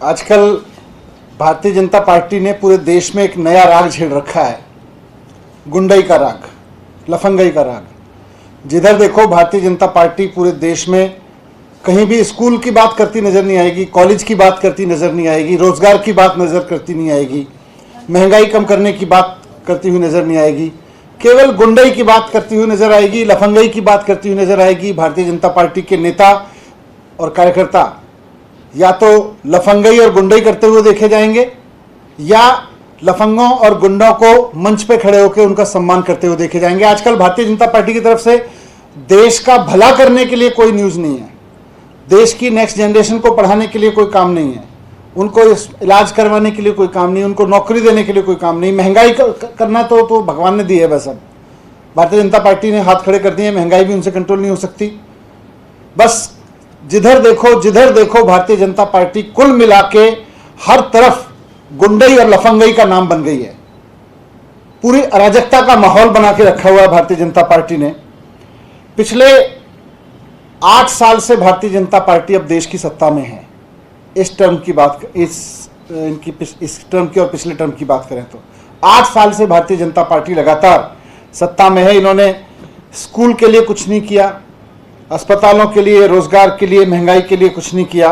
आजकल भारतीय जनता पार्टी ने पूरे देश में एक नया राग छेड़ रखा है, गुंडई का राग, लफंगई का राग। जिधर देखो भारतीय जनता पार्टी पूरे देश में कहीं भी स्कूल की बात करती नजर नहीं आएगी, कॉलेज की बात करती नजर नहीं आएगी, रोजगार की बात नजर करती नहीं आएगी, महंगाई कम करने की बात करती हुई नजर नहीं आएगी, केवल गुंडई की बात करती हुई नजर आएगी, लफंगई की बात करती हुई नजर आएगी। भारतीय जनता पार्टी के नेता और कार्यकर्ता या तो लफंगई और गुंडई करते हुए देखे जाएंगे या लफंगों और गुंडों को मंच पे खड़े होकर उनका सम्मान करते हुए देखे जाएंगे। आजकल भारतीय जनता पार्टी की तरफ से देश का भला करने के लिए कोई न्यूज़ नहीं है, देश की नेक्स्ट जनरेशन को पढ़ाने के लिए कोई काम नहीं है, उनको इलाज करवाने के लिए कोई काम नहीं, उनको नौकरी देने के लिए कोई काम नहीं। महंगाई करना तो भगवान ने दी है, बस अब भारतीय जनता पार्टी ने हाथ खड़े कर दिए, महंगाई भी उनसे कंट्रोल नहीं हो सकती। बस जिधर देखो भारतीय जनता पार्टी कुल मिला के हर तरफ गुंडई और लफंगई का नाम बन गई है। पूरी अराजकता का माहौल बना के रखा हुआ है भारतीय जनता पार्टी ने। पिछले 8 साल से भारतीय जनता पार्टी अब देश की सत्ता में है। इस टर्म की बात, इस टर्म की और पिछले टर्म की बात करें तो 8 साल से भारतीय जनता पार्टी लगातार सत्ता में है। इन्होंने स्कूल के लिए कुछ नहीं किया, अस्पतालों के लिए, रोजगार के लिए, महंगाई के लिए कुछ नहीं किया।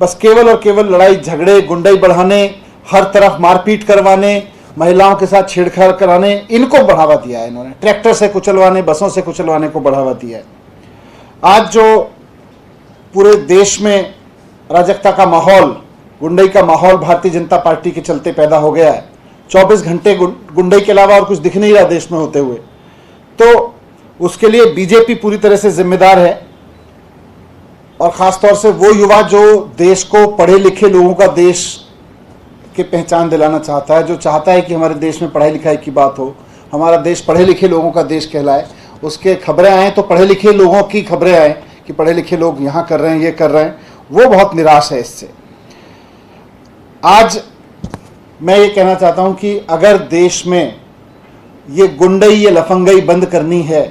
बस केवल और केवल लड़ाई झगड़े, गुंडई बढ़ाने, हर तरफ मारपीट करवाने, महिलाओं के साथ छेड़छाड़ कराने, इनको बढ़ावा दिया है इन्होंने। ट्रैक्टर से कुचलवाने, बसों से कुचलवाने को बढ़ावा दिया है। आज जो पूरे देश में अराजकता का माहौल, गुंडई का माहौल भारतीय जनता पार्टी के चलते पैदा हो गया है। 24 घंटे गुंडई के अलावा और कुछ दिख नहीं रहा देश में होते हुए, तो उसके लिए बीजेपी पूरी तरह से जिम्मेदार है। और खासतौर से वो युवा जो देश को पढ़े लिखे लोगों का देश की पहचान दिलाना चाहता है, जो चाहता है कि हमारे देश में पढ़ाई लिखाई की बात हो, हमारा देश पढ़े लिखे लोगों का देश कहलाए, उसके खबरें आएँ तो पढ़े लिखे लोगों की खबरें आएँ कि पढ़े लिखे लोग यहाँ कर रहे हैं, ये कर रहे हैं, वो बहुत निराश है इससे। आज मैं ये कहना चाहता हूँ कि अगर देश में ये गुंडई, ये लफंगई बंद करनी है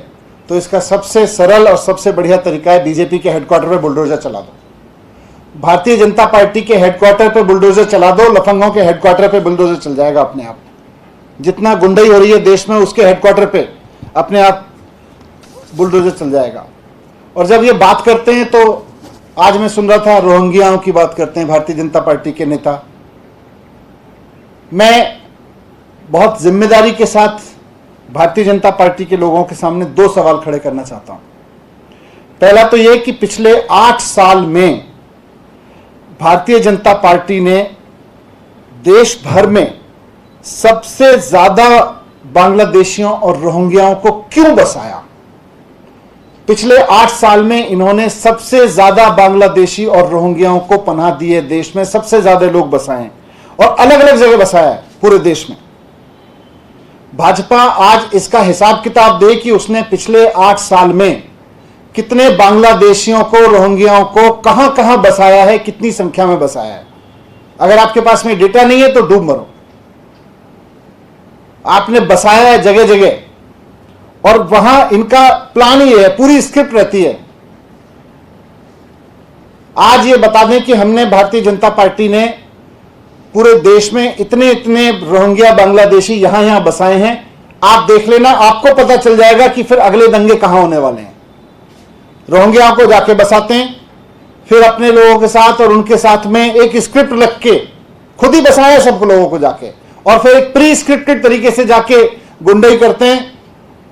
तो इसका सबसे सरल और सबसे बढ़िया तरीका है बीजेपी के हेडक्वार्टर पे बुलडोजर चला दो। भारतीय जनता पार्टी के हेडक्वार्टर पे बुलडोजर चला दो, लफंगों के हेडक्वार्टर पे बुलडोजर चल जाएगा अपने आप। जितना गुंडई हो रही है देश में, उसके हेडक्वार्टर पे अपने आप बुलडोजर चल जाएगा। और जब ये बात करते हैं तो आज मैं सुन रहा था रोहिंग्याओं की बात करते हैं भारतीय जनता पार्टी के नेता। मैं बहुत जिम्मेदारी के साथ भारतीय जनता पार्टी के लोगों के सामने 2 सवाल खड़े करना चाहता हूं। पहला तो यह कि पिछले 8 साल में भारतीय जनता पार्टी ने देश भर में सबसे ज्यादा बांग्लादेशियों और रोहिंग्याओं को क्यों बसाया। पिछले 8 साल में इन्होंने सबसे ज्यादा बांग्लादेशी और रोहिंग्याओं को पनाह दी है, देश में सबसे ज्यादा लोग बसाए हैं और अलग अलग जगह बसाया है पूरे देश में। भाजपा आज इसका हिसाब किताब दे कि उसने पिछले 8 साल में कितने बांग्लादेशियों को, रोहिंग्याओं को कहां कहां बसाया है, कितनी संख्या में बसाया है। अगर आपके पास में डेटा नहीं है तो डूब मरो। आपने बसाया है जगह जगह और वहां इनका प्लान ही है, पूरी स्क्रिप्ट रहती है। आज ये बता दें कि हमने भारतीय जनता पार्टी ने पूरे देश में इतने रोहिंग्या बांग्लादेशी यहां बसाए हैं। आप देख लेना, आपको पता चल जाएगा कि फिर अगले दंगे कहां होने वाले हैं। रोहिंग्या को जाके बसाते हैं, फिर अपने लोगों के साथ और उनके साथ में एक स्क्रिप्ट रख के खुद ही बसाया सब लोगों को जाके, और फिर एक प्री स्क्रिप्टेड तरीके से जाके गुंडई करते हैं।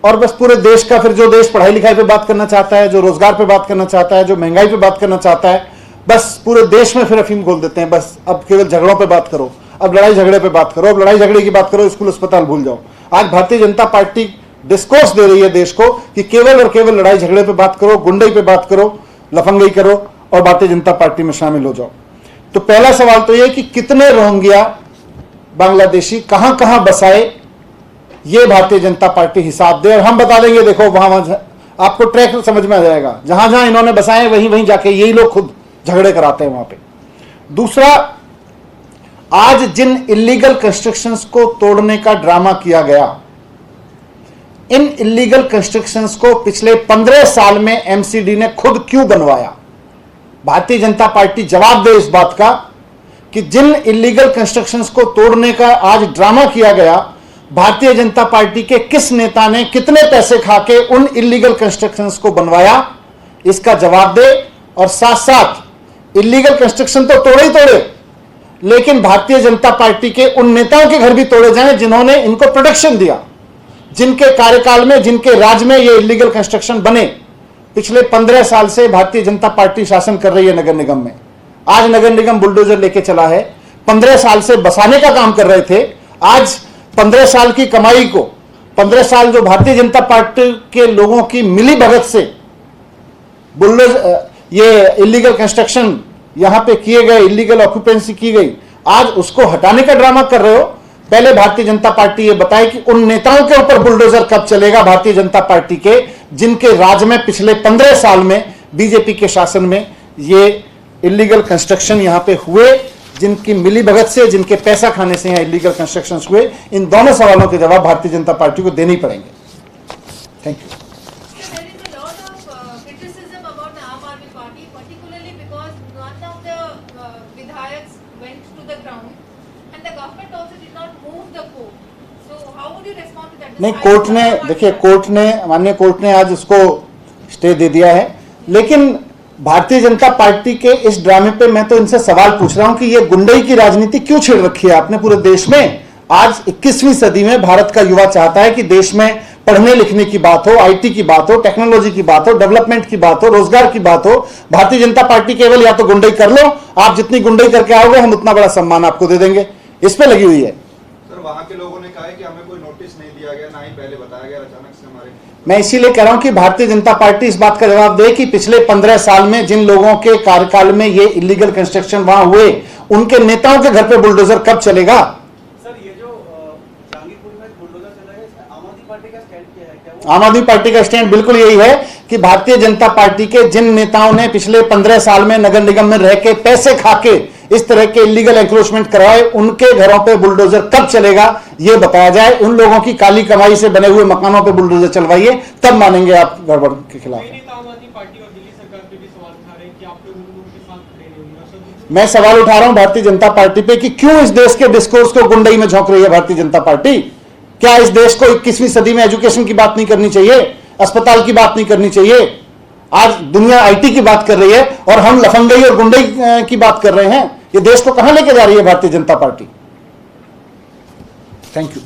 और बस पूरे देश का, फिर जो देश पढ़ाई लिखाई पे बात करना चाहता है, जो रोजगार पे बात करना चाहता है, जो महंगाई पे बात करना चाहता है, बस पूरे देश में फिर अफीम खोल देते हैं। बस अब केवल झगड़ों पे बात करो, अब लड़ाई झगड़े पे बात करो, अब लड़ाई झगड़े की बात करो, स्कूल अस्पताल भूल जाओ। आज भारतीय जनता पार्टी डिस्कोर्स दे रही है देश को कि केवल और केवल लड़ाई झगड़े पे बात करो, गुंडई पे बात करो, लफंगई करो और भारतीय जनता पार्टी में शामिल हो जाओ। तो पहला सवाल तो यह कि कितने रोहिंग्या बांग्लादेशी कहां कहां बसाए, ये भारतीय जनता पार्टी हिसाब दे और हम बता देंगे। देखो वहां आपको ट्रैक समझ में आ जाएगा, जहां जहां इन्होंने बसाए वहीं वहीं जाके यही लोग खुद झगड़े कराते हैं वहां पे। दूसरा, आज जिन इलीगल कंस्ट्रक्शंस को तोड़ने का ड्रामा किया गया, इन इलीगल कंस्ट्रक्शंस को पिछले 15 साल में एमसीडी ने खुद क्यों बनवाया। भारतीय जनता पार्टी जवाब दे इस बात का कि जिन इलीगल कंस्ट्रक्शंस को तोड़ने का आज ड्रामा किया गया, भारतीय जनता पार्टी के किस नेता ने कितने पैसे खाके उन इलीगल कंस्ट्रक्शंस को बनवाया, इसका जवाब दे। और साथ साथ इलीगल कंस्ट्रक्शन तो तोड़े ही तोड़े, लेकिन भारतीय जनता पार्टी के उन नेताओं के घर भी तोड़े जाएं जिन्होंने इनको प्रोटेक्शन दिया, जिनके कार्यकाल में, जिनके राज में ये इलीगल कंस्ट्रक्शन बने। पिछले 15 साल से भारतीय जनता पार्टी शासन कर रही है नगर निगम में। आज नगर निगम बुलडोजर लेके चला है। 15 साल से बसाने का काम कर रहे थे। आज 15 साल की कमाई को, 15 साल जो भारतीय जनता पार्टी के लोगों की मिली भगत से बुलडोजर, ये इलीगल कंस्ट्रक्शन यहां पे किए गए, इलीगल ऑक्यूपेंसी की गई, आज उसको हटाने का ड्रामा कर रहे हो। पहले भारतीय जनता पार्टी ये बताए कि उन नेताओं के ऊपर बुलडोजर कब चलेगा भारतीय जनता पार्टी के, जिनके राज में पिछले 15 साल में बीजेपी के शासन में ये इलीगल कंस्ट्रक्शन यहां पे हुए, जिनकी मिली भगत से, जिनके पैसा खाने से यहां इलीगल कंस्ट्रक्शन हुए। इन दोनों सवालों के जवाब भारतीय जनता पार्टी को देने ही पड़ेंगे। Thank you. नहीं, कोर्ट ने, देखिए कोर्ट ने, माननीय कोर्ट ने आज उसको स्टे दे दिया है, लेकिन भारतीय जनता पार्टी के इस ड्रामे पे मैं तो इनसे सवाल पूछ रहा हूं कि ये गुंडई की राजनीति क्यों छेड़ रखी है आपने पूरे देश में। आज 21वीं सदी में भारत का युवा चाहता है कि देश में पढ़ने लिखने की बात हो, आईटी की बात हो, टेक्नोलॉजी की बात हो, डेवलपमेंट की बात हो, रोजगार की बात हो। भारतीय जनता पार्टी केवल या तो गुंडई कर लो, आप जितनी गुंडई करके आओगे हम उतना बड़ा सम्मान आपको दे देंगे, इस पे लगी हुई है। सर, वहां के लोगों ने कहा है कि हमें कोई नोटिस नहीं दिया गया, ना ही पहले बताया गया, अचानक से हमारे। मैं इसीलिए कह रहा हूं कि भारतीय जनता पार्टी इस बात का जवाब दे कि पिछले 15 साल में जिन लोगों के कार्यकाल में ये इलीगल कंस्ट्रक्शन वहां हुए, उनके नेताओं के घर पे बुलडोजर कब चलेगा। सर, ये जो जहांगीरपुर में बुलडोजर चला है, आम आदमी पार्टी का स्टैंड क्या है? क्या आम आदमी पार्टी का स्टैंड बिल्कुल यही है कि भारतीय जनता पार्टी के जिन नेताओं ने पिछले 15 साल में नगर निगम में रह के पैसे खाके इस तरह के इलीगल एंक्रोचमेंट करवाए, उनके घरों पे बुलडोजर कब चलेगा ये बताया जाए। उन लोगों की काली कमाई से बने हुए मकानों पे बुलडोजर चलवाइए, तब मानेंगे आप गड़बड़ के खिलाफ। मैं सवाल उठा रहा हूं भारतीय जनता पार्टी पे कि क्यों इस देश के डिस्कोर्स को गुंडई में झोंक रही है भारतीय जनता पार्टी। क्या इस देश को 21वीं सदी में एजुकेशन की बात नहीं करनी चाहिए, अस्पताल की बात नहीं करनी चाहिए? आज दुनिया आईटी की बात कर रही है और हम लफंगई और गुंडई की बात कर रहे हैं। ये देश को कहां लेके जा रही है Bharatiya Janata party. Thank you.